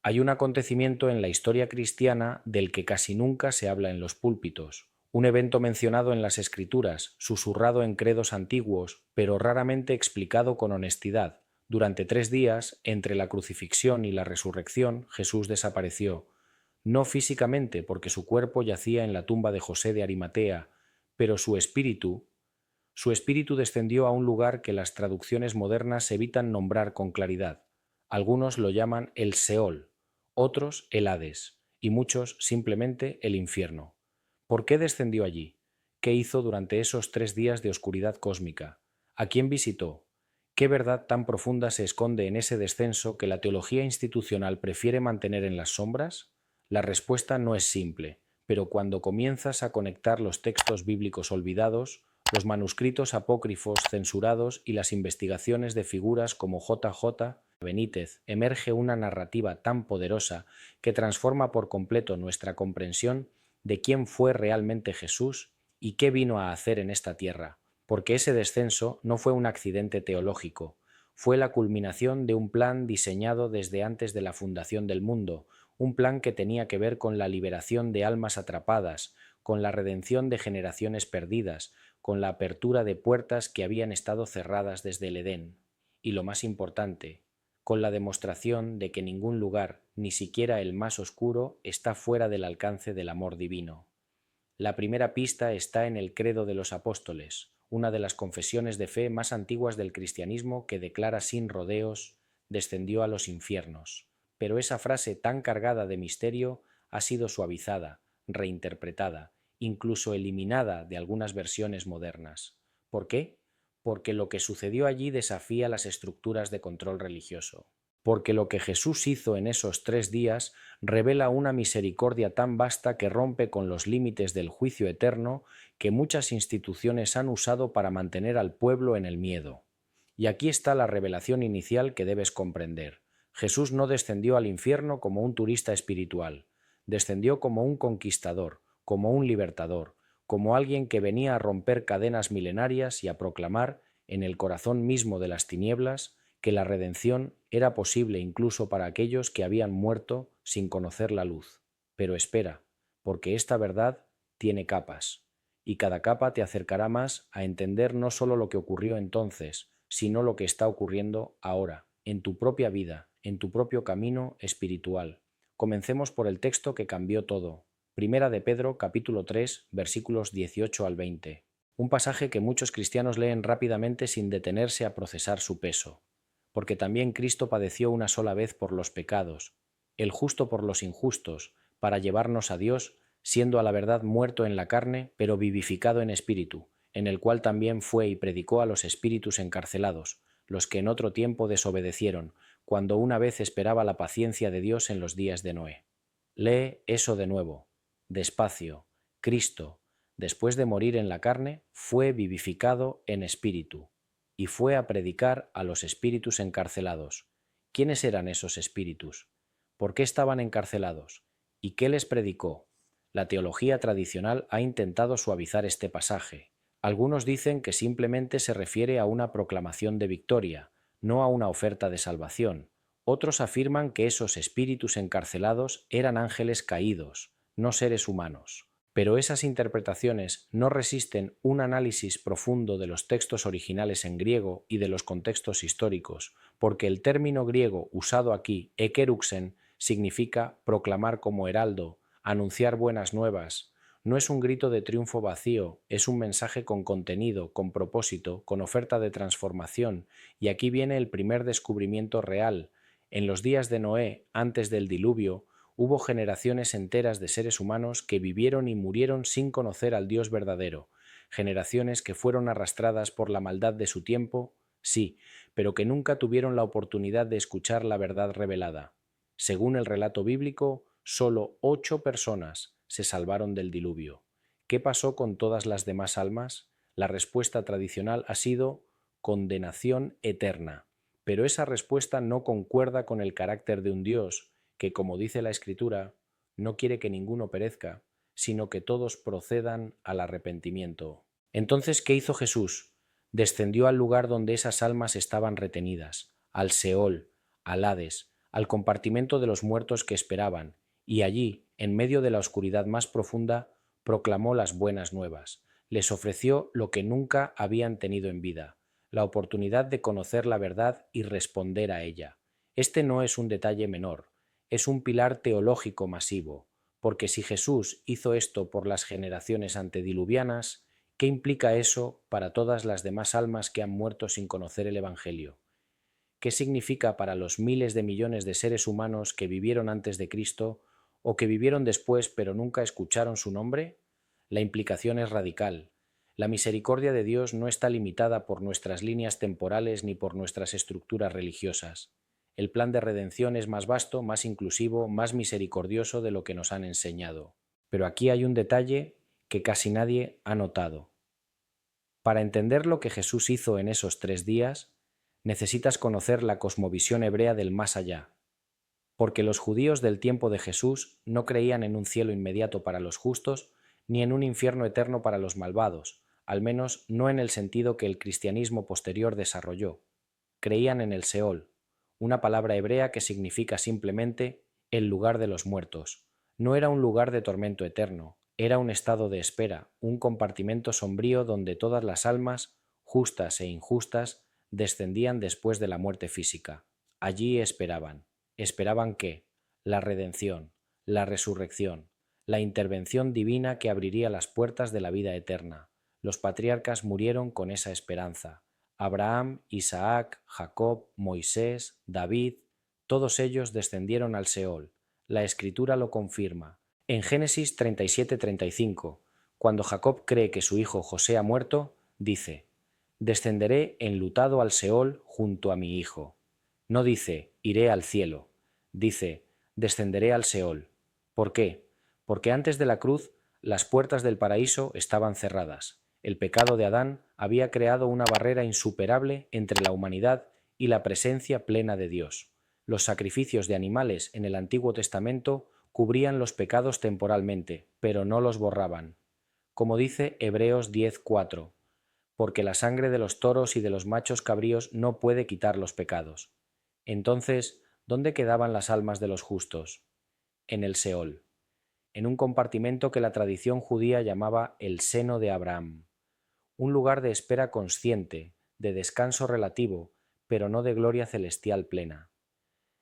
Hay un acontecimiento en la historia cristiana del que casi nunca se habla en los púlpitos, un evento mencionado en las Escrituras, susurrado en credos antiguos, pero raramente explicado con honestidad. Durante 3 días, entre la crucifixión y la resurrección, Jesús desapareció, no físicamente porque su cuerpo yacía en la tumba de José de Arimatea, pero su espíritu descendió a un lugar que las traducciones modernas evitan nombrar con claridad. Algunos lo llaman el Seol, otros el Hades, y muchos simplemente el infierno. ¿Por qué descendió allí? ¿Qué hizo durante esos 3 días de oscuridad cósmica? ¿A quién visitó? ¿Qué verdad tan profunda se esconde en ese descenso que la teología institucional prefiere mantener en las sombras? La respuesta no es simple, pero cuando comienzas a conectar los textos bíblicos olvidados, los manuscritos apócrifos censurados y las investigaciones de figuras como J. J. Benítez, emerge una narrativa tan poderosa que transforma por completo nuestra comprensión de quién fue realmente Jesús y qué vino a hacer en esta tierra, porque ese descenso no fue un accidente teológico, fue la culminación de un plan diseñado desde antes de la fundación del mundo, un plan que tenía que ver con la liberación de almas atrapadas, con la redención de generaciones perdidas, con la apertura de puertas que habían estado cerradas desde el Edén, y lo más importante, con la demostración de que ningún lugar, ni siquiera el más oscuro, está fuera del alcance del amor divino. La primera pista está en el Credo de los Apóstoles, una de las confesiones de fe más antiguas del cristianismo que declara sin rodeos: descendió a los infiernos. Pero esa frase tan cargada de misterio ha sido suavizada, reinterpretada, incluso eliminada de algunas versiones modernas. ¿Por qué? Porque lo que sucedió allí desafía las estructuras de control religioso. Porque lo que Jesús hizo en esos 3 días revela una misericordia tan vasta que rompe con los límites del juicio eterno que muchas instituciones han usado para mantener al pueblo en el miedo. Y aquí está la revelación inicial que debes comprender. Jesús no descendió al infierno como un turista espiritual, descendió como un conquistador, como un libertador, como alguien que venía a romper cadenas milenarias y a proclamar, en el corazón mismo de las tinieblas, que la redención era posible incluso para aquellos que habían muerto sin conocer la luz. Pero espera, porque esta verdad tiene capas, y cada capa te acercará más a entender no solo lo que ocurrió entonces, sino lo que está ocurriendo ahora, en tu propia vida, en tu propio camino espiritual. Comencemos por el texto que cambió todo. Primera de Pedro, capítulo 3, versículos 18 al 20. Un pasaje que muchos cristianos leen rápidamente sin detenerse a procesar su peso. Porque también Cristo padeció una sola vez por los pecados, el justo por los injustos, para llevarnos a Dios, siendo a la verdad muerto en la carne, pero vivificado en espíritu, en el cual también fue y predicó a los espíritus encarcelados, los que en otro tiempo desobedecieron, cuando una vez esperaba la paciencia de Dios en los días de Noé. Lee eso de nuevo. Despacio. Cristo, después de morir en la carne, fue vivificado en espíritu y fue a predicar a los espíritus encarcelados. ¿Quiénes eran esos espíritus? ¿Por qué estaban encarcelados? ¿Y qué les predicó? La teología tradicional ha intentado suavizar este pasaje. Algunos dicen que simplemente se refiere a una proclamación de victoria, no a una oferta de salvación. Otros afirman que esos espíritus encarcelados eran ángeles caídos, no seres humanos. Pero esas interpretaciones no resisten un análisis profundo de los textos originales en griego y de los contextos históricos, porque el término griego usado aquí, ekeruxen, significa proclamar como heraldo, anunciar buenas nuevas. No es un grito de triunfo vacío, es un mensaje con contenido, con propósito, con oferta de transformación, y aquí viene el primer descubrimiento real. En los días de Noé, antes del diluvio, hubo generaciones enteras de seres humanos que vivieron y murieron sin conocer al Dios verdadero, generaciones que fueron arrastradas por la maldad de su tiempo, sí, pero que nunca tuvieron la oportunidad de escuchar la verdad revelada. Según el relato bíblico, solo 8 personas se salvaron del diluvio. ¿Qué pasó con todas las demás almas? La respuesta tradicional ha sido condenación eterna, pero esa respuesta no concuerda con el carácter de un Dios que, como dice la Escritura, no quiere que ninguno perezca, sino que todos procedan al arrepentimiento. Entonces, ¿qué hizo Jesús? Descendió al lugar donde esas almas estaban retenidas, al Seol, al Hades, al compartimento de los muertos que esperaban, y allí, en medio de la oscuridad más profunda, proclamó las buenas nuevas. Les ofreció lo que nunca habían tenido en vida, la oportunidad de conocer la verdad y responder a ella. Este no es un detalle menor, es un pilar teológico masivo, porque si Jesús hizo esto por las generaciones antediluvianas, ¿qué implica eso para todas las demás almas que han muerto sin conocer el Evangelio? ¿Qué significa para los miles de millones de seres humanos que vivieron antes de Cristo o que vivieron después pero nunca escucharon su nombre? La implicación es radical. La misericordia de Dios no está limitada por nuestras líneas temporales ni por nuestras estructuras religiosas. El plan de redención es más vasto, más inclusivo, más misericordioso de lo que nos han enseñado. Pero aquí hay un detalle que casi nadie ha notado. Para entender lo que Jesús hizo en esos 3 días, necesitas conocer la cosmovisión hebrea del más allá, porque los judíos del tiempo de Jesús no creían en un cielo inmediato para los justos ni en un infierno eterno para los malvados, al menos no en el sentido que el cristianismo posterior desarrolló. Creían en el Seol, una palabra hebrea que significa simplemente el lugar de los muertos. No era un lugar de tormento eterno, era un estado de espera, un compartimento sombrío donde todas las almas, justas e injustas, descendían después de la muerte física. Allí esperaban. ¿Esperaban qué? La redención, la resurrección, la intervención divina que abriría las puertas de la vida eterna. Los patriarcas murieron con esa esperanza. Abraham, Isaac, Jacob, Moisés, David, todos ellos descendieron al Seol. La Escritura lo confirma. En Génesis 37-35, cuando Jacob cree que su hijo José ha muerto, dice: «Descenderé enlutado al Seol junto a mi hijo». No dice «iré al cielo», dice «descenderé al Seol». ¿Por qué? Porque antes de la cruz las puertas del paraíso estaban cerradas. El pecado de Adán había creado una barrera insuperable entre la humanidad y la presencia plena de Dios. Los sacrificios de animales en el Antiguo Testamento cubrían los pecados temporalmente, pero no los borraban. Como dice Hebreos 10:4, porque la sangre de los toros y de los machos cabríos no puede quitar los pecados. Entonces, ¿dónde quedaban las almas de los justos? En el Seol, en un compartimento que la tradición judía llamaba el seno de Abraham, un lugar de espera consciente, de descanso relativo, pero no de gloria celestial plena.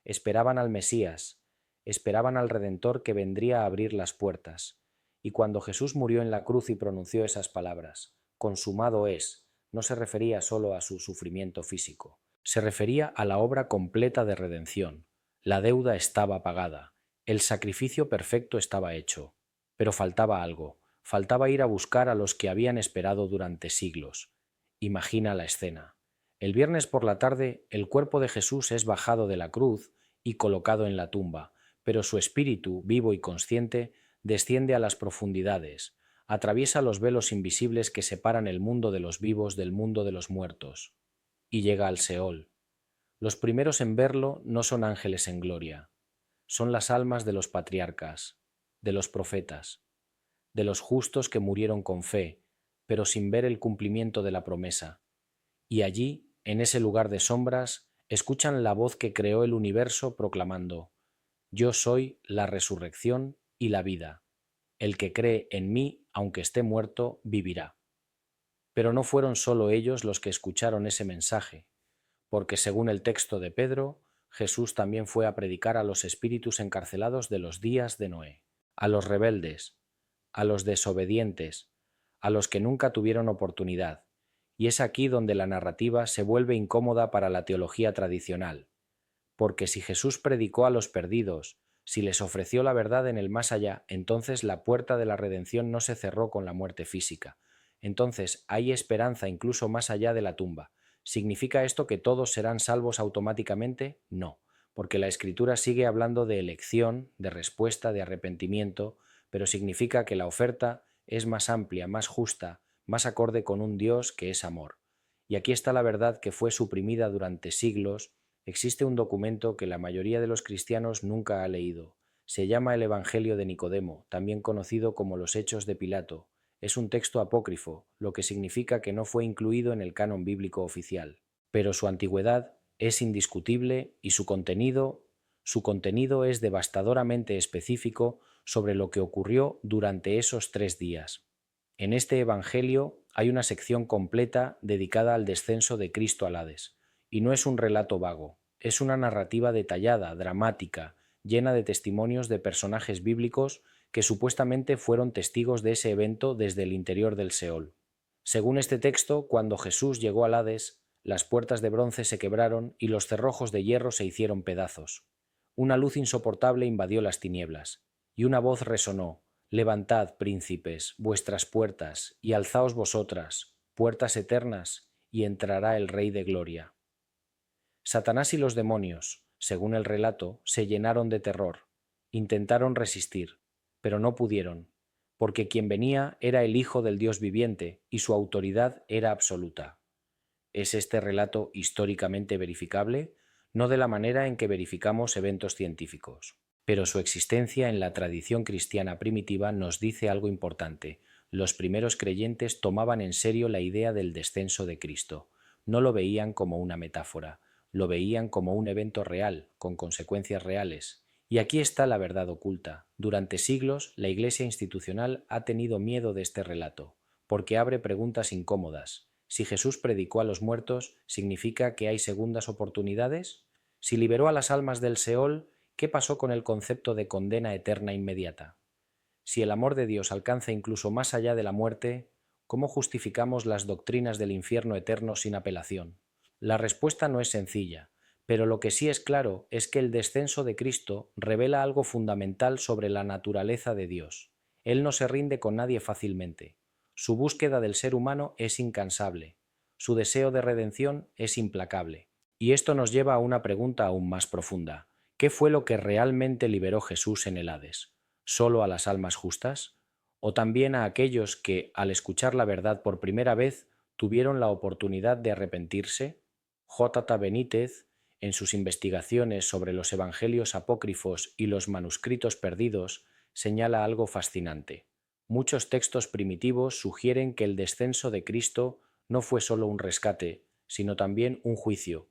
Esperaban al Mesías, esperaban al Redentor que vendría a abrir las puertas. Y cuando Jesús murió en la cruz y pronunció esas palabras, «consumado es», no se refería solo a su sufrimiento físico, se refería a la obra completa de redención. La deuda estaba pagada, el sacrificio perfecto estaba hecho, pero faltaba algo, faltaba ir a buscar a los que habían esperado durante siglos. Imagina la escena. El viernes por la tarde, el cuerpo de Jesús es bajado de la cruz y colocado en la tumba, pero su espíritu, vivo y consciente, desciende a las profundidades, atraviesa los velos invisibles que separan el mundo de los vivos del mundo de los muertos, y llega al Seol. Los primeros en verlo no son ángeles en gloria, son las almas de los patriarcas, de los profetas, de los justos que murieron con fe, pero sin ver el cumplimiento de la promesa. Y allí, en ese lugar de sombras, escuchan la voz que creó el universo proclamando: «Yo soy la resurrección y la vida. El que cree en mí, aunque esté muerto, vivirá». Pero no fueron solo ellos los que escucharon ese mensaje, porque según el texto de Pedro, Jesús también fue a predicar a los espíritus encarcelados de los días de Noé, a los rebeldes, a los desobedientes, a los que nunca tuvieron oportunidad. Y es aquí donde la narrativa se vuelve incómoda para la teología tradicional, porque si Jesús predicó a los perdidos, si les ofreció la verdad en el más allá, entonces la puerta de la redención no se cerró con la muerte física. Entonces hay esperanza incluso más allá de la tumba. ¿Significa esto que todos serán salvos automáticamente? No, porque la Escritura sigue hablando de elección, de respuesta, de arrepentimiento, pero significa que la oferta es más amplia, más justa, más acorde con un Dios que es amor. Y aquí está la verdad que fue suprimida durante siglos. Existe un documento que la mayoría de los cristianos nunca ha leído. Se llama el Evangelio de Nicodemo, también conocido como los Hechos de Pilato. Es un texto apócrifo, lo que significa que no fue incluido en el canon bíblico oficial. Pero su antigüedad es indiscutible y su contenido Su contenido es devastadoramente específico sobre lo que ocurrió durante esos 3 días. En este Evangelio hay una sección completa dedicada al descenso de Cristo al Hades, y no es un relato vago, es una narrativa detallada, dramática, llena de testimonios de personajes bíblicos que supuestamente fueron testigos de ese evento desde el interior del Seol. Según este texto, cuando Jesús llegó al Hades, las puertas de bronce se quebraron y los cerrojos de hierro se hicieron pedazos. Una luz insoportable invadió las tinieblas, y una voz resonó: «Levantad, príncipes, vuestras puertas, y alzaos vosotras, puertas eternas, y entrará el Rey de Gloria». Satanás y los demonios, según el relato, se llenaron de terror, intentaron resistir, pero no pudieron, porque quien venía era el Hijo del Dios viviente y su autoridad era absoluta. ¿Es este relato históricamente verificable? No de la manera en que verificamos eventos científicos. Pero su existencia en la tradición cristiana primitiva nos dice algo importante. Los primeros creyentes tomaban en serio la idea del descenso de Cristo. No lo veían como una metáfora, lo veían como un evento real, con consecuencias reales. Y aquí está la verdad oculta. Durante siglos, la Iglesia institucional ha tenido miedo de este relato, porque abre preguntas incómodas. Si Jesús predicó a los muertos, ¿significa que hay segundas oportunidades? Si liberó a las almas del Seol, ¿qué pasó con el concepto de condena eterna inmediata? Si el amor de Dios alcanza incluso más allá de la muerte, ¿cómo justificamos las doctrinas del infierno eterno sin apelación? La respuesta no es sencilla, pero lo que sí es claro es que el descenso de Cristo revela algo fundamental sobre la naturaleza de Dios. Él no se rinde con nadie fácilmente. Su búsqueda del ser humano es incansable. Su deseo de redención es implacable. Y esto nos lleva a una pregunta aún más profunda. ¿Qué fue lo que realmente liberó Jesús en el Hades? ¿Solo a las almas justas? ¿O también a aquellos que, al escuchar la verdad por primera vez, tuvieron la oportunidad de arrepentirse? J. Benítez, en sus investigaciones sobre los evangelios apócrifos y los manuscritos perdidos, señala algo fascinante. Muchos textos primitivos sugieren que el descenso de Cristo no fue solo un rescate, sino también un juicio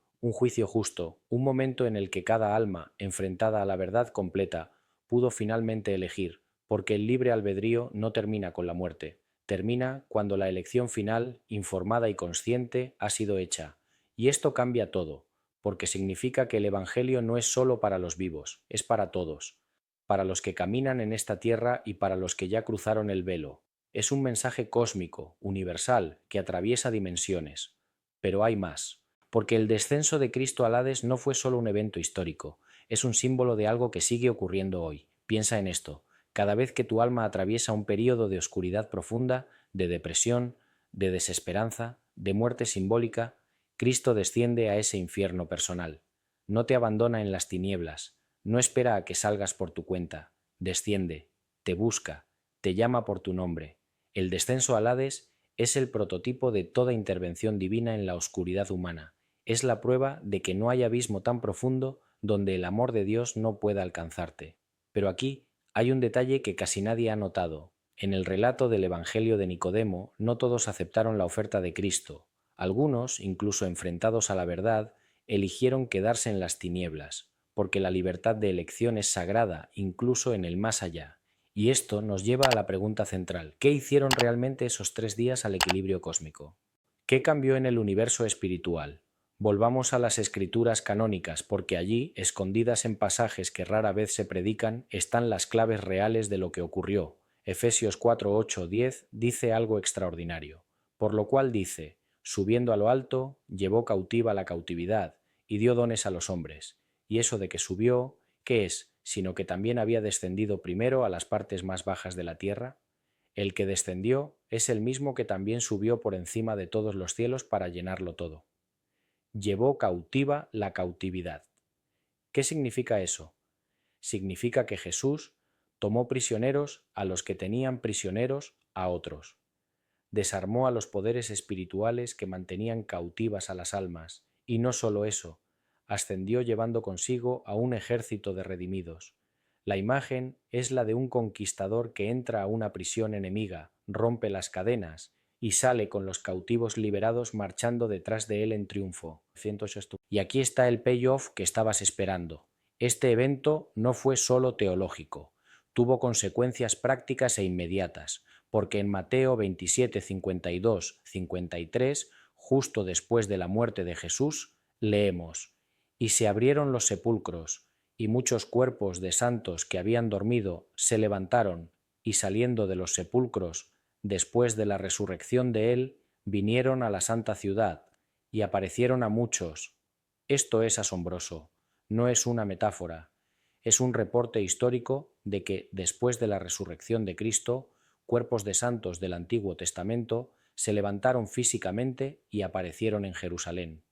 justo, un momento en el que cada alma, enfrentada a la verdad completa, pudo finalmente elegir, porque el libre albedrío no termina con la muerte, termina cuando la elección final, informada y consciente, ha sido hecha. Y esto cambia todo, porque significa que el Evangelio no es solo para los vivos, es para todos, para los que caminan en esta tierra y para los que ya cruzaron el velo. Es un mensaje cósmico, universal, que atraviesa dimensiones. Pero hay más, porque el descenso de Cristo al Hades no fue solo un evento histórico, es un símbolo de algo que sigue ocurriendo hoy. Piensa en esto: cada vez que tu alma atraviesa un período de oscuridad profunda, de depresión, de desesperanza, de muerte simbólica, Cristo desciende a ese infierno personal. No te abandona en las tinieblas, no espera a que salgas por tu cuenta, desciende, te busca, te llama por tu nombre. El descenso al Hades es el prototipo de toda intervención divina en la oscuridad humana. Es la prueba de que no hay abismo tan profundo donde el amor de Dios no pueda alcanzarte. Pero aquí hay un detalle que casi nadie ha notado. En el relato del Evangelio de Nicodemo, no todos aceptaron la oferta de Cristo. Algunos, incluso enfrentados a la verdad, eligieron quedarse en las tinieblas, porque la libertad de elección es sagrada, incluso en el más allá. Y esto nos lleva a la pregunta central: ¿qué hicieron realmente esos 3 días al equilibrio cósmico? ¿Qué cambió en el universo espiritual? Volvamos a las escrituras canónicas, porque allí, escondidas en pasajes que rara vez se predican, están las claves reales de lo que ocurrió. Efesios 4, 8, 10 dice algo extraordinario. Por lo cual dice: subiendo a lo alto, llevó cautiva la cautividad, y dio dones a los hombres. Y eso de que subió, ¿qué es? Sino que también había descendido primero a las partes más bajas de la tierra. El que descendió es el mismo que también subió por encima de todos los cielos para llenarlo todo. Llevó cautiva la cautividad. ¿Qué significa eso? Significa que Jesús tomó prisioneros a los que tenían prisioneros a otros. Desarmó a los poderes espirituales que mantenían cautivas a las almas, y no solo eso, ascendió llevando consigo a un ejército de redimidos. La imagen es la de un conquistador que entra a una prisión enemiga, rompe las cadenas y sale con los cautivos liberados marchando detrás de él en triunfo. Y aquí está el payoff que estabas esperando. Este evento no fue solo teológico, tuvo consecuencias prácticas e inmediatas, porque en Mateo 27, 52, 53, justo después de la muerte de Jesús, leemos: «Y se abrieron los sepulcros, y muchos cuerpos de santos que habían dormido se levantaron, y saliendo de los sepulcros, después de la resurrección de él, vinieron a la santa ciudad, y aparecieron a muchos». Esto es asombroso, no es una metáfora, es un reporte histórico de que, después de la resurrección de Cristo, cuerpos de santos del Antiguo Testamento se levantaron físicamente y aparecieron en Jerusalén.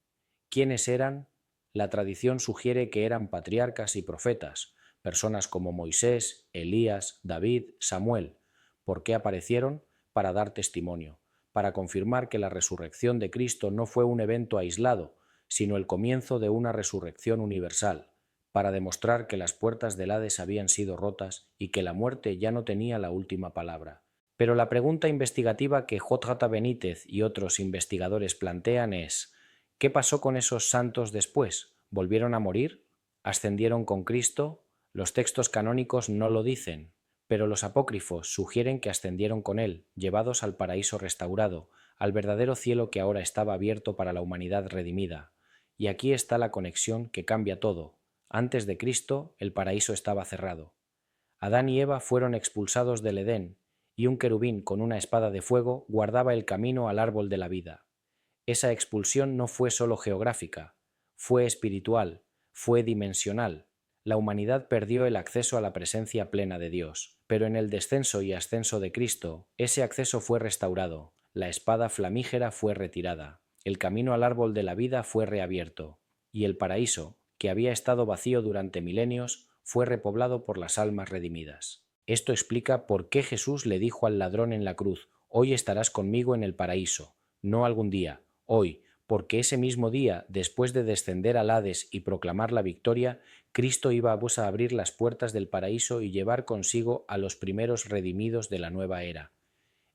¿Quiénes eran? La tradición sugiere que eran patriarcas y profetas, personas como Moisés, Elías, David, Samuel. ¿Por qué aparecieron? Para dar testimonio, para confirmar que la resurrección de Cristo no fue un evento aislado, sino el comienzo de una resurrección universal, para demostrar que las puertas del Hades habían sido rotas y que la muerte ya no tenía la última palabra. Pero la pregunta investigativa que J. Benítez y otros investigadores plantean es: ¿qué pasó con esos santos después? ¿Volvieron a morir? ¿Ascendieron con Cristo? Los textos canónicos no lo dicen, pero los apócrifos sugieren que ascendieron con él, llevados al paraíso restaurado, al verdadero cielo que ahora estaba abierto para la humanidad redimida. Y aquí está la conexión que cambia todo. Antes de Cristo, el paraíso estaba cerrado. Adán y Eva fueron expulsados del Edén, y un querubín con una espada de fuego guardaba el camino al árbol de la vida. Esa expulsión no fue solo geográfica, fue espiritual, fue dimensional. La humanidad perdió el acceso a la presencia plena de Dios, pero en el descenso y ascenso de Cristo, ese acceso fue restaurado, la espada flamígera fue retirada, el camino al árbol de la vida fue reabierto, y el paraíso, que había estado vacío durante milenios, fue repoblado por las almas redimidas. Esto explica por qué Jesús le dijo al ladrón en la cruz: «Hoy estarás conmigo en el paraíso», no algún día, hoy, porque ese mismo día, después de descender al Hades y proclamar la victoria, Cristo iba a abrir las puertas del paraíso y llevar consigo a los primeros redimidos de la nueva era.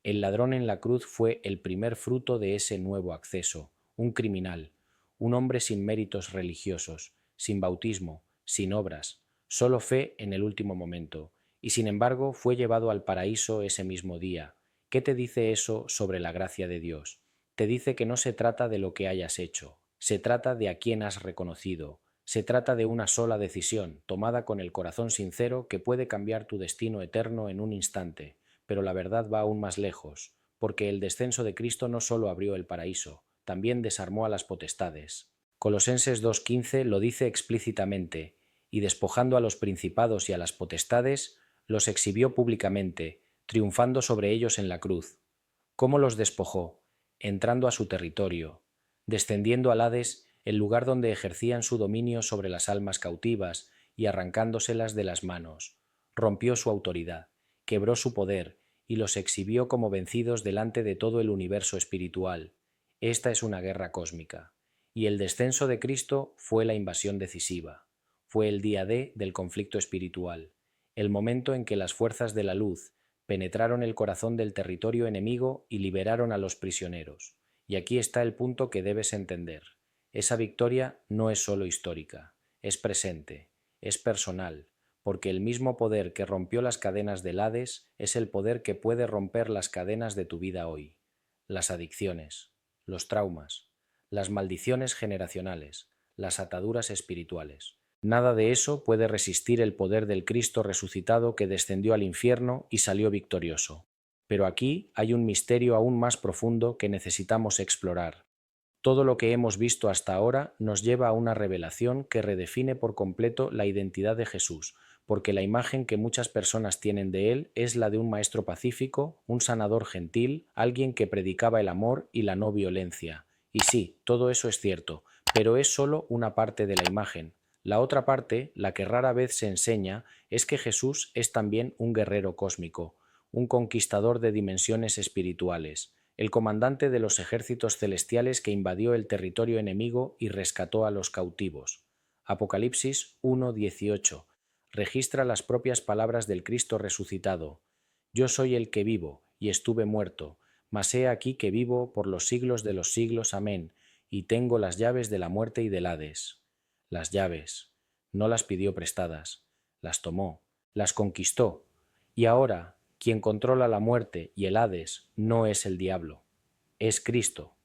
El ladrón en la cruz fue el primer fruto de ese nuevo acceso, un criminal, un hombre sin méritos religiosos, sin bautismo, sin obras, solo fe en el último momento, y sin embargo fue llevado al paraíso ese mismo día. ¿Qué te dice eso sobre la gracia de Dios? Te dice que no se trata de lo que hayas hecho, se trata de a quién has reconocido, se trata de una sola decisión, tomada con el corazón sincero, que puede cambiar tu destino eterno en un instante. Pero la verdad va aún más lejos, porque el descenso de Cristo no solo abrió el paraíso, también desarmó a las potestades. Colosenses 2:15 lo dice explícitamente: «Y despojando a los principados y a las potestades, los exhibió públicamente, triunfando sobre ellos en la cruz». ¿Cómo los despojó? Entrando a su territorio, descendiendo al Hades, el lugar donde ejercían su dominio sobre las almas cautivas, y arrancándoselas de las manos. Rompió su autoridad, quebró su poder y los exhibió como vencidos delante de todo el universo espiritual. Esta es una guerra cósmica. Y el descenso de Cristo fue la invasión decisiva. Fue el día D del conflicto espiritual, el momento en que las fuerzas de la luz penetraron el corazón del territorio enemigo y liberaron a los prisioneros. Y aquí está el punto que debes entender. Esa victoria no es solo histórica, es presente, es personal, porque el mismo poder que rompió las cadenas del Hades es el poder que puede romper las cadenas de tu vida hoy. Las adicciones, los traumas, las maldiciones generacionales, las ataduras espirituales. Nada de eso puede resistir el poder del Cristo resucitado que descendió al infierno y salió victorioso. Pero aquí hay un misterio aún más profundo que necesitamos explorar. Todo lo que hemos visto hasta ahora nos lleva a una revelación que redefine por completo la identidad de Jesús, porque la imagen que muchas personas tienen de él es la de un maestro pacífico, un sanador gentil, alguien que predicaba el amor y la no violencia. Y sí, todo eso es cierto, pero es solo una parte de la imagen. La otra parte, la que rara vez se enseña, es que Jesús es también un guerrero cósmico, un conquistador de dimensiones espirituales, el comandante de los ejércitos celestiales que invadió el territorio enemigo y rescató a los cautivos. Apocalipsis 1:18 registra las propias palabras del Cristo resucitado: «Yo soy el que vivo, y estuve muerto, mas he aquí que vivo por los siglos de los siglos. Amén, y tengo las llaves de la muerte y del Hades». Las llaves. no las pidió prestadas, las tomó, las conquistó, y ahora quien controla la muerte y el Hades no es el diablo, es Cristo.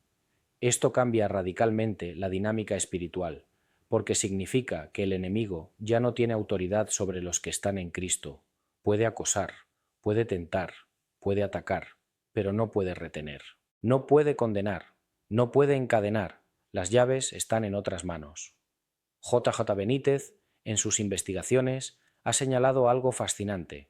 Esto cambia radicalmente la dinámica espiritual, porque significa que el enemigo ya no tiene autoridad sobre los que están en Cristo. Puede acosar, puede tentar, puede atacar, pero no puede retener. No puede condenar, no puede encadenar. Las llaves están en otras manos. J. Benítez, en sus investigaciones, ha señalado algo fascinante.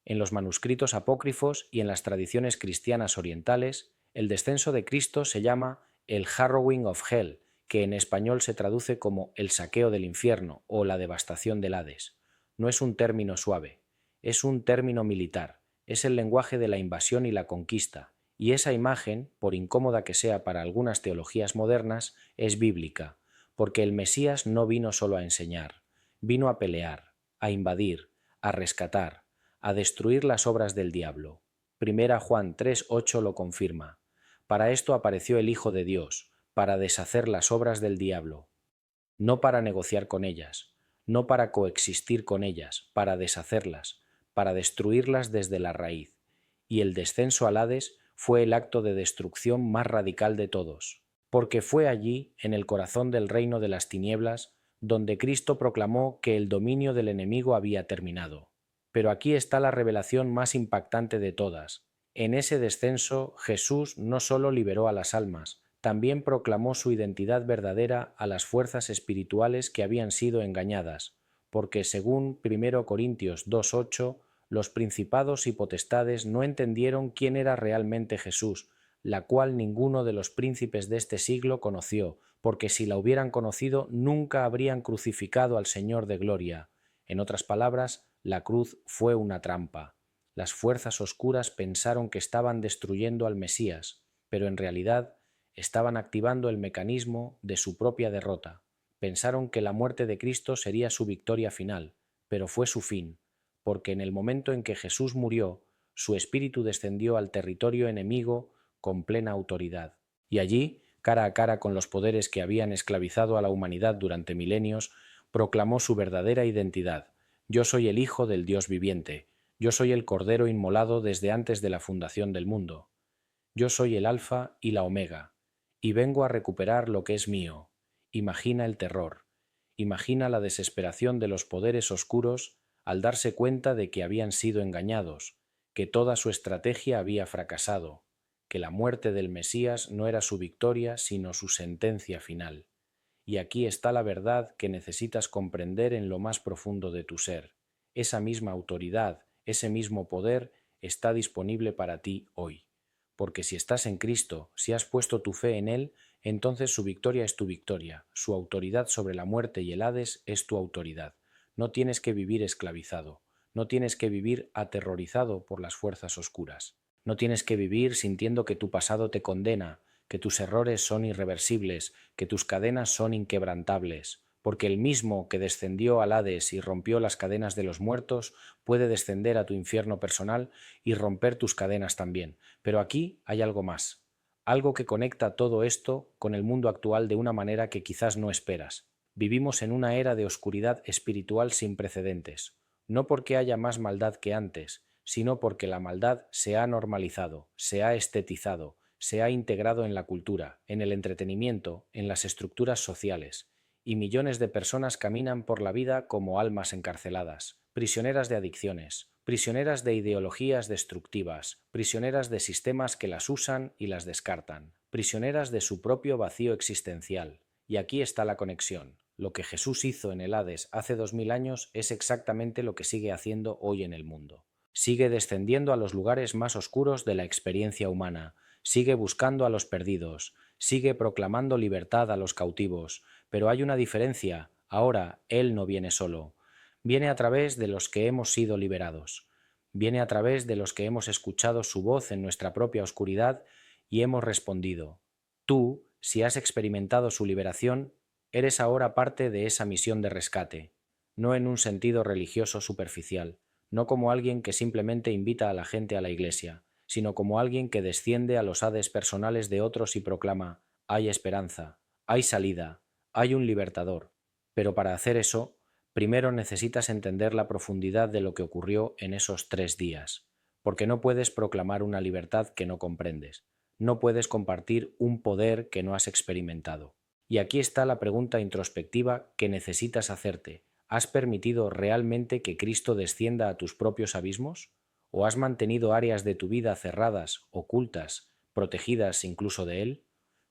En los manuscritos apócrifos y en las tradiciones cristianas orientales, el descenso de Cristo se llama el Harrowing of Hell, que en español se traduce como el saqueo del infierno o la devastación del Hades. No es un término suave, es un término militar, es el lenguaje de la invasión y la conquista, y esa imagen, por incómoda que sea para algunas teologías modernas, es bíblica, porque el Mesías no vino solo a enseñar, vino a pelear, a invadir, a rescatar, a destruir las obras del diablo. Primera Juan 3:8 lo confirma. Para esto apareció el Hijo de Dios, para deshacer las obras del diablo, no para negociar con ellas, no para coexistir con ellas, para deshacerlas, para destruirlas desde la raíz. Y el descenso al Hades fue el acto de destrucción más radical de todos, porque fue allí, en el corazón del reino de las tinieblas, donde Cristo proclamó que el dominio del enemigo había terminado. Pero aquí está la revelación más impactante de todas. En ese descenso, Jesús no solo liberó a las almas, también proclamó su identidad verdadera a las fuerzas espirituales que habían sido engañadas, porque según 1 Corintios 2:8, los principados y potestades no entendieron quién era realmente Jesús, la cual ninguno de los príncipes de este siglo conoció, porque si la hubieran conocido nunca habrían crucificado al Señor de gloria. En otras palabras, la cruz fue una trampa. Las fuerzas oscuras pensaron que estaban destruyendo al Mesías, pero en realidad estaban activando el mecanismo de su propia derrota. Pensaron que la muerte de Cristo sería su victoria final, pero fue su fin, porque en el momento en que Jesús murió, su espíritu descendió al territorio enemigo con plena autoridad. Y allí, cara a cara con los poderes que habían esclavizado a la humanidad durante milenios, proclamó su verdadera identidad. Yo soy el Hijo del Dios viviente. Yo soy el Cordero inmolado desde antes de la fundación del mundo. Yo soy el Alfa y la Omega, y vengo a recuperar lo que es mío. Imagina el terror, imagina la desesperación de los poderes oscuros al darse cuenta de que habían sido engañados, que toda su estrategia había fracasado, que la muerte del Mesías no era su victoria sino su sentencia final. Y aquí está la verdad que necesitas comprender en lo más profundo de tu ser. Esa misma autoridad, ese mismo poder está disponible para ti hoy. Porque si estás en Cristo, si has puesto tu fe en Él, entonces su victoria es tu victoria, su autoridad sobre la muerte y el Hades es tu autoridad. No tienes que vivir esclavizado, no tienes que vivir aterrorizado por las fuerzas oscuras, no tienes que vivir sintiendo que tu pasado te condena, que tus errores son irreversibles, que tus cadenas son inquebrantables, porque el mismo que descendió al Hades y rompió las cadenas de los muertos puede descender a tu infierno personal y romper tus cadenas también. Pero aquí hay algo más, algo que conecta todo esto con el mundo actual de una manera que quizás no esperas. Vivimos en una era de oscuridad espiritual sin precedentes, no porque haya más maldad que antes, sino porque la maldad se ha normalizado, se ha estetizado, se ha integrado en la cultura, en el entretenimiento, en las estructuras sociales, y millones de personas caminan por la vida como almas encarceladas, prisioneras de adicciones, prisioneras de ideologías destructivas, prisioneras de sistemas que las usan y las descartan, prisioneras de su propio vacío existencial. Y aquí está la conexión. Lo que Jesús hizo en el Hades hace 2000 años es exactamente lo que sigue haciendo hoy en el mundo. Sigue descendiendo a los lugares más oscuros de la experiencia humana, sigue buscando a los perdidos, sigue proclamando libertad a los cautivos, pero hay una diferencia. Ahora Él no viene solo. Viene a través de los que hemos sido liberados. Viene a través de los que hemos escuchado su voz en nuestra propia oscuridad y hemos respondido. Tú, si has experimentado su liberación, eres ahora parte de esa misión de rescate, no en un sentido religioso superficial, no como alguien que simplemente invita a la gente a la iglesia, sino como alguien que desciende a los Hades personales de otros y proclama: hay esperanza, hay salida, hay un libertador. Pero para hacer eso, Primero necesitas entender la profundidad de lo que ocurrió en esos 3 días, porque no puedes proclamar una libertad que no comprendes, no puedes compartir un poder que no has experimentado. Y aquí está la pregunta introspectiva que necesitas hacerte. ¿Has permitido realmente que Cristo descienda a tus propios abismos? ¿O has mantenido áreas de tu vida cerradas, ocultas, protegidas incluso de Él?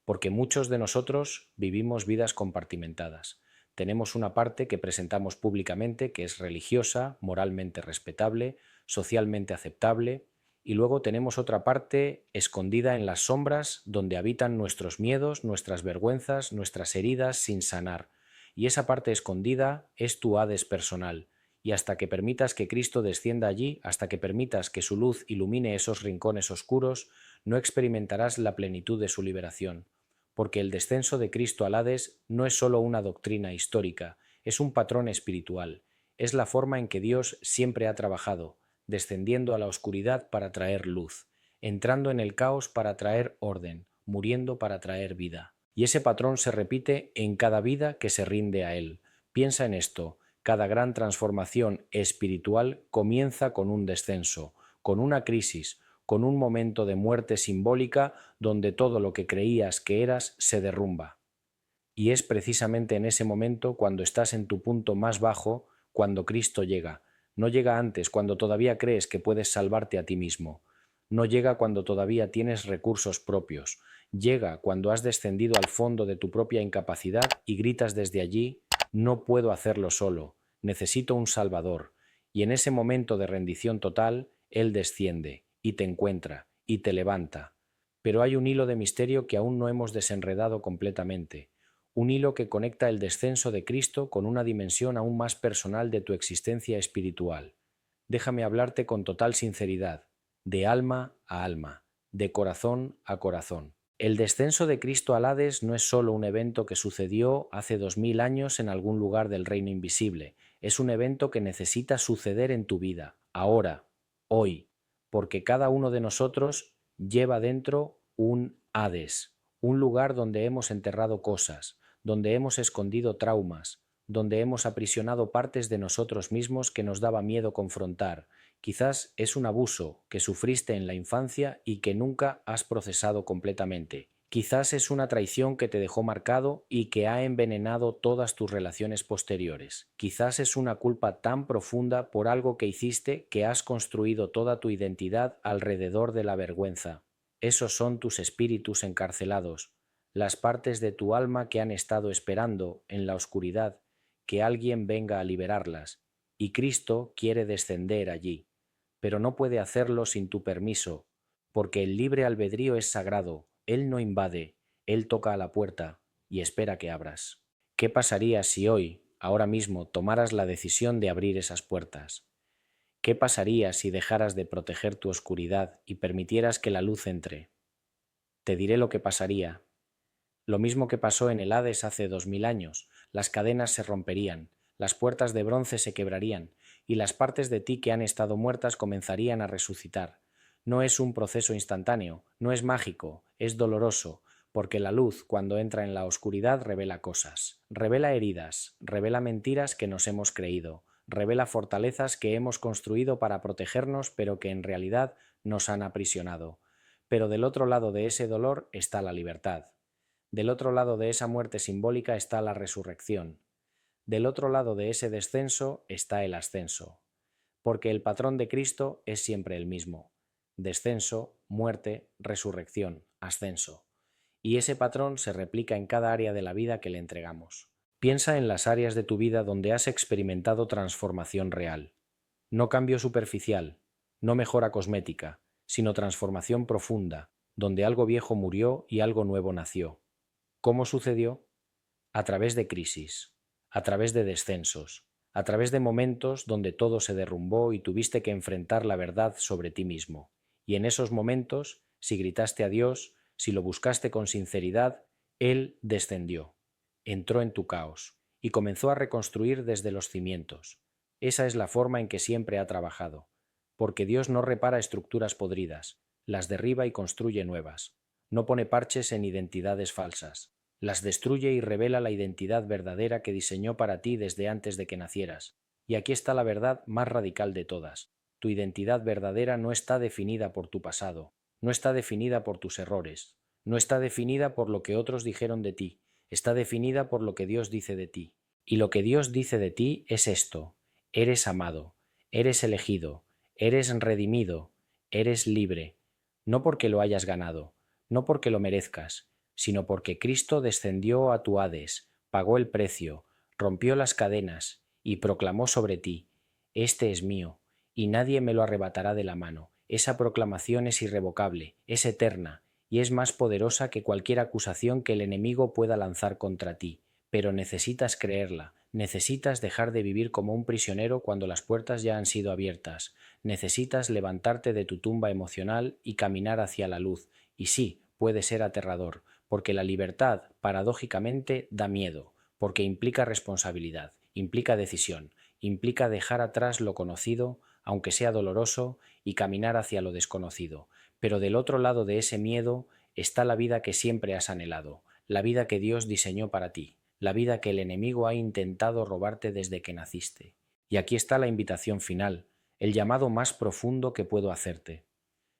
Porque muchos de nosotros vivimos vidas compartimentadas. Tenemos una parte que presentamos públicamente, que es religiosa, moralmente respetable, socialmente aceptable, y luego tenemos otra parte escondida en las sombras, donde habitan nuestros miedos, nuestras vergüenzas, nuestras heridas sin sanar. Y esa parte escondida es tu Hades personal. Y hasta que permitas que Cristo descienda allí, hasta que permitas que su luz ilumine esos rincones oscuros, no experimentarás la plenitud de su liberación. Porque el descenso de Cristo al Hades no es solo una doctrina histórica, es un patrón espiritual, es la forma en que Dios siempre ha trabajado, descendiendo a la oscuridad para traer luz, entrando en el caos para traer orden, muriendo para traer vida. Y ese patrón se repite en cada vida que se rinde a Él. Piensa en esto, cada gran transformación espiritual comienza con un descenso, con una crisis, con un momento de muerte simbólica donde todo lo que creías que eras se derrumba. Y es precisamente en ese momento, cuando estás en tu punto más bajo, cuando Cristo llega. No llega antes, cuando todavía crees que puedes salvarte a ti mismo. No llega cuando todavía tienes recursos propios. Llega cuando has descendido al fondo de tu propia incapacidad y gritas desde allí: no puedo hacerlo solo, necesito un Salvador. Y en ese momento de rendición total, Él desciende y te encuentra y te levanta. Pero hay un hilo de misterio que aún no hemos desenredado completamente, un hilo que conecta el descenso de Cristo con una dimensión aún más personal de tu existencia espiritual. Déjame hablarte con total sinceridad, de alma a alma, de corazón a corazón. El descenso de Cristo al Hades no es solo un evento que sucedió hace 2000 años en algún lugar del reino invisible, es un evento que necesita suceder en tu vida, ahora, hoy, porque cada uno de nosotros lleva dentro un Hades, un lugar donde hemos enterrado cosas, donde hemos escondido traumas, donde hemos aprisionado partes de nosotros mismos que nos daba miedo confrontar. Quizás es un abuso que sufriste en la infancia y que nunca has procesado completamente. Quizás es una traición que te dejó marcado y que ha envenenado todas tus relaciones posteriores. Quizás es una culpa tan profunda por algo que hiciste que has construido toda tu identidad alrededor de la vergüenza. Esos son tus espíritus encarcelados, las partes de tu alma que han estado esperando en la oscuridad que alguien venga a liberarlas, y Cristo quiere descender allí, pero no puede hacerlo sin tu permiso, porque el libre albedrío es sagrado, Él no invade, Él toca a la puerta y espera que abras. ¿Qué pasaría si hoy, ahora mismo, tomaras la decisión de abrir esas puertas? ¿Qué pasaría si dejaras de proteger tu oscuridad y permitieras que la luz entre? Te diré lo que pasaría. Lo mismo que pasó en el Hades hace 2000 años, las cadenas se romperían, las puertas de bronce se quebrarían, y las partes de ti que han estado muertas comenzarían a resucitar. No es un proceso instantáneo, no es mágico, es doloroso, porque la luz, cuando entra en la oscuridad, revela cosas, revela heridas, revela mentiras que nos hemos creído, revela fortalezas que hemos construido para protegernos, pero que en realidad nos han aprisionado. Pero del otro lado de ese dolor está la libertad. Del otro lado de esa muerte simbólica está la resurrección. Del otro lado de ese descenso está el ascenso. Porque el patrón de Cristo es siempre el mismo: descenso, muerte, resurrección, ascenso. Y ese patrón se replica en cada área de la vida que le entregamos. Piensa en las áreas de tu vida donde has experimentado transformación real. No cambio superficial, no mejora cosmética, sino transformación profunda, donde algo viejo murió y algo nuevo nació. ¿Cómo sucedió? A través de crisis, a través de descensos, a través de momentos donde todo se derrumbó y tuviste que enfrentar la verdad sobre ti mismo. Y en esos momentos, si gritaste a Dios, si lo buscaste con sinceridad, Él descendió, entró en tu caos y comenzó a reconstruir desde los cimientos. Esa es la forma en que siempre ha trabajado, porque Dios no repara estructuras podridas, las derriba y construye nuevas. No pone parches en identidades falsas. las destruye y revela la identidad verdadera que diseñó para ti desde antes de que nacieras. Y aquí está la verdad más radical de todas. Tu identidad verdadera no está definida por tu pasado, no está definida por tus errores, no está definida por lo que otros dijeron de ti, está definida por lo que Dios dice de ti. Y lo que Dios dice de ti es esto: eres amado, eres elegido, eres redimido, eres libre, no porque lo hayas ganado, no porque lo merezcas, sino porque Cristo descendió a tu Hades, pagó el precio, rompió las cadenas y proclamó sobre ti: este es mío, y nadie me lo arrebatará de la mano. Esa proclamación es irrevocable, es eterna, y es más poderosa que cualquier acusación que el enemigo pueda lanzar contra ti. Pero necesitas creerla, necesitas dejar de vivir como un prisionero cuando las puertas ya han sido abiertas, necesitas levantarte de tu tumba emocional y caminar hacia la luz. Y sí, puede ser aterrador, porque la libertad, paradójicamente, da miedo, porque implica responsabilidad, implica decisión, implica dejar atrás lo conocido, aunque sea doloroso, y caminar hacia lo desconocido. Pero del otro lado de ese miedo está la vida que siempre has anhelado, la vida que Dios diseñó para ti, la vida que el enemigo ha intentado robarte desde que naciste. Y aquí está la invitación final, el llamado más profundo que puedo hacerte.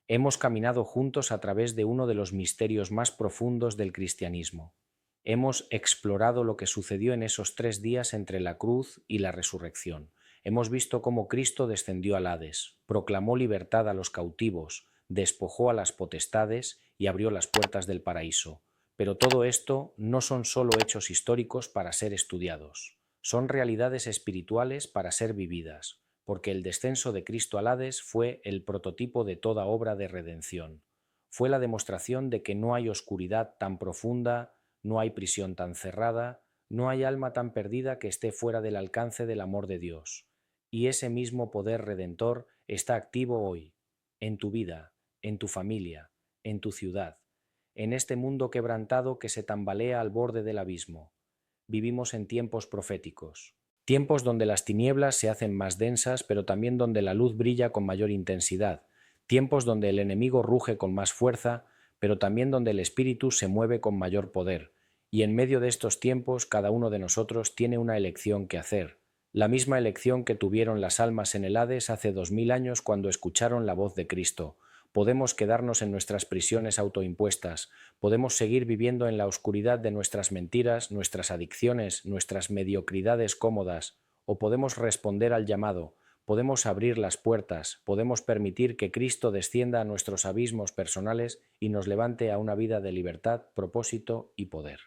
Hemos caminado juntos a través de uno de los misterios más profundos del cristianismo. Hemos explorado lo que sucedió en esos 3 días entre la cruz y la resurrección. Hemos visto cómo Cristo descendió al Hades, proclamó libertad a los cautivos, despojó a las potestades y abrió las puertas del paraíso. Pero todo esto no son solo hechos históricos para ser estudiados, son realidades espirituales para ser vividas, porque el descenso de Cristo al Hades fue el prototipo de toda obra de redención. Fue la demostración de que no hay oscuridad tan profunda, no hay prisión tan cerrada, no hay alma tan perdida que esté fuera del alcance del amor de Dios. Y ese mismo poder redentor está activo hoy, en tu vida, en tu familia, en tu ciudad, en este mundo quebrantado que se tambalea al borde del abismo. Vivimos en tiempos proféticos, tiempos donde las tinieblas se hacen más densas, pero también donde la luz brilla con mayor intensidad, tiempos donde el enemigo ruge con más fuerza, pero también donde el espíritu se mueve con mayor poder. Y en medio de estos tiempos cada uno de nosotros tiene una elección que hacer, la misma elección que tuvieron las almas en el Hades hace 2000 años cuando escucharon la voz de Cristo. Podemos quedarnos en nuestras prisiones autoimpuestas, podemos seguir viviendo en la oscuridad de nuestras mentiras, nuestras adicciones, nuestras mediocridades cómodas, o podemos responder al llamado, podemos abrir las puertas, podemos permitir que Cristo descienda a nuestros abismos personales y nos levante a una vida de libertad, propósito y poder.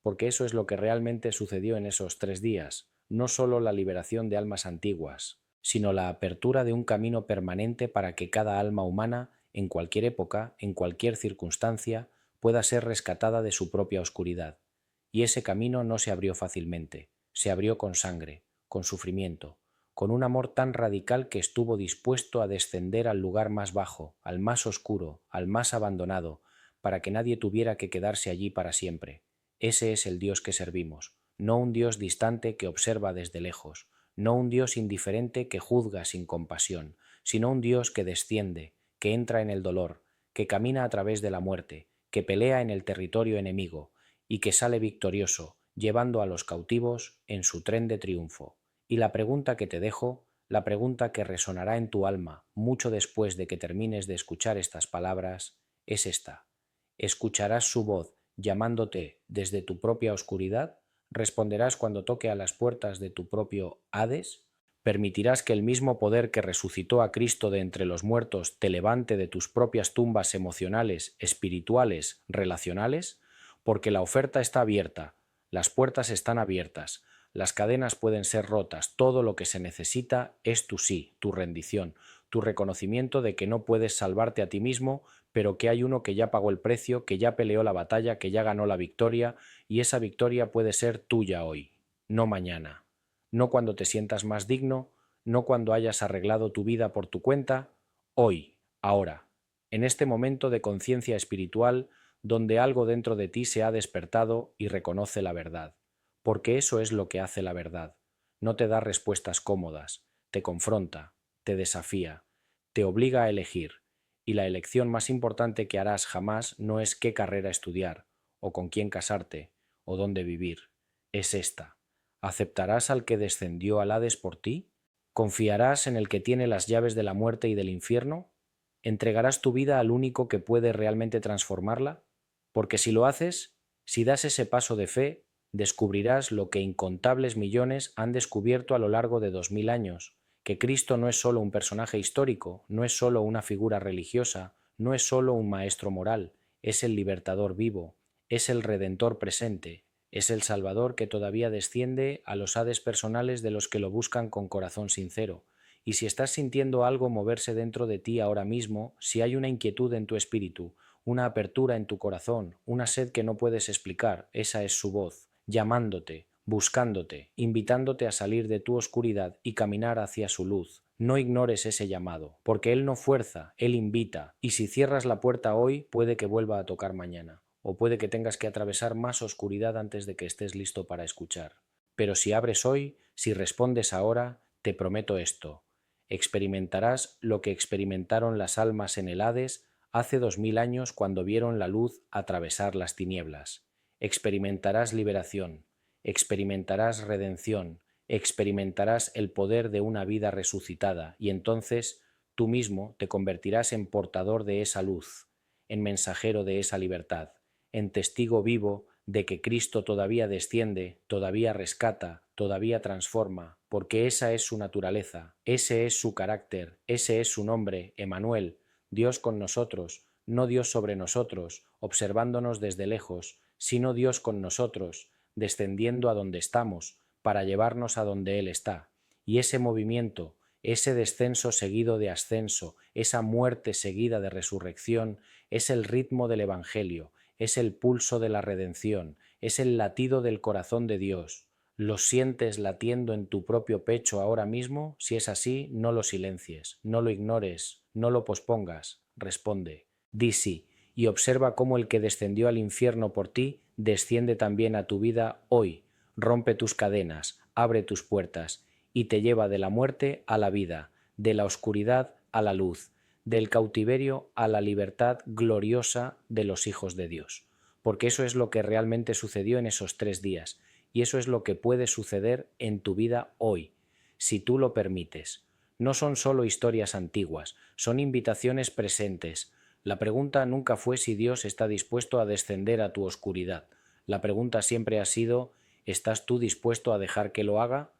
Porque eso es lo que realmente sucedió en esos 3 días, no solo la liberación de almas antiguas, sino la apertura de un camino permanente para que cada alma humana, en cualquier época, en cualquier circunstancia, pueda ser rescatada de su propia oscuridad. Y ese camino no se abrió fácilmente, se abrió con sangre, con sufrimiento, con un amor tan radical que estuvo dispuesto a descender al lugar más bajo, al más oscuro, al más abandonado, para que nadie tuviera que quedarse allí para siempre. Ese es el Dios que servimos, no un Dios distante que observa desde lejos, no un Dios indiferente que juzga sin compasión, sino un Dios que desciende, que entra en el dolor, que camina a través de la muerte, que pelea en el territorio enemigo y que sale victorioso, llevando a los cautivos en su tren de triunfo. Y la pregunta que te dejo, la pregunta que resonará en tu alma mucho después de que termines de escuchar estas palabras, es esta: ¿escucharás su voz llamándote desde tu propia oscuridad? ¿Responderás cuando toque a las puertas de tu propio Hades? ¿Permitirás que el mismo poder que resucitó a Cristo de entre los muertos te levante de tus propias tumbas emocionales, espirituales, relacionales? Porque la oferta está abierta, las puertas están abiertas, las cadenas pueden ser rotas, todo lo que se necesita es tu sí, tu rendición, tu reconocimiento de que no puedes salvarte a ti mismo, pero que hay uno que ya pagó el precio, que ya peleó la batalla, que ya ganó la victoria, y esa victoria puede ser tuya hoy, no mañana, no cuando te sientas más digno, no cuando hayas arreglado tu vida por tu cuenta, hoy, ahora, en este momento de conciencia espiritual donde algo dentro de ti se ha despertado y reconoce la verdad, porque eso es lo que hace la verdad. No te da respuestas cómodas, te confronta, te desafía, te obliga a elegir, y la elección más importante que harás jamás no es qué carrera estudiar, o con quién casarte, o dónde vivir. Es esta. ¿Aceptarás al que descendió al Hades por ti? ¿Confiarás en el que tiene las llaves de la muerte y del infierno? ¿Entregarás tu vida al único que puede realmente transformarla? Porque si lo haces, si das ese paso de fe, descubrirás lo que incontables millones han descubierto a lo largo de 2000 años, que Cristo no es solo un personaje histórico, no es solo una figura religiosa, no es solo un maestro moral, es el libertador vivo, es el redentor presente, es el Salvador que todavía desciende a los Hades personales de los que lo buscan con corazón sincero. Y si estás sintiendo algo moverse dentro de ti ahora mismo, si hay una inquietud en tu espíritu, una apertura en tu corazón, una sed que no puedes explicar, esa es su voz, llamándote, buscándote, invitándote a salir de tu oscuridad y caminar hacia su luz. No ignores ese llamado, porque Él no fuerza, Él invita, y si cierras la puerta hoy, puede que vuelva a tocar mañana, o puede que tengas que atravesar más oscuridad antes de que estés listo para escuchar. Pero si abres hoy, si respondes ahora, te prometo esto: experimentarás lo que experimentaron las almas en el Hades hace 2000 años cuando vieron la luz atravesar las tinieblas. Experimentarás liberación, experimentarás redención, experimentarás el poder de una vida resucitada y entonces tú mismo te convertirás en portador de esa luz, en mensajero de esa libertad, en testigo vivo de que Cristo todavía desciende, todavía rescata, todavía transforma, porque esa es su naturaleza, ese es su carácter, ese es su nombre, Emmanuel, Dios con nosotros, no Dios sobre nosotros, observándonos desde lejos, sino Dios con nosotros, descendiendo a donde estamos, para llevarnos a donde Él está. Y ese movimiento, ese descenso seguido de ascenso, esa muerte seguida de resurrección, es el ritmo del Evangelio, es el pulso de la redención, es el latido del corazón de Dios. ¿Lo sientes latiendo en tu propio pecho ahora mismo? Si es así, no lo silencies, no lo ignores, no lo pospongas. Responde, di sí, y observa cómo el que descendió al infierno por ti desciende también a tu vida hoy, rompe tus cadenas, abre tus puertas y te lleva de la muerte a la vida, de la oscuridad a la luz, del cautiverio a la libertad gloriosa de los hijos de Dios. Porque eso es lo que realmente sucedió en esos 3 días, y eso es lo que puede suceder en tu vida hoy, si tú lo permites. No son solo historias antiguas, son invitaciones presentes. La pregunta nunca fue si Dios está dispuesto a descender a tu oscuridad. La pregunta siempre ha sido: ¿estás tú dispuesto a dejar que lo haga?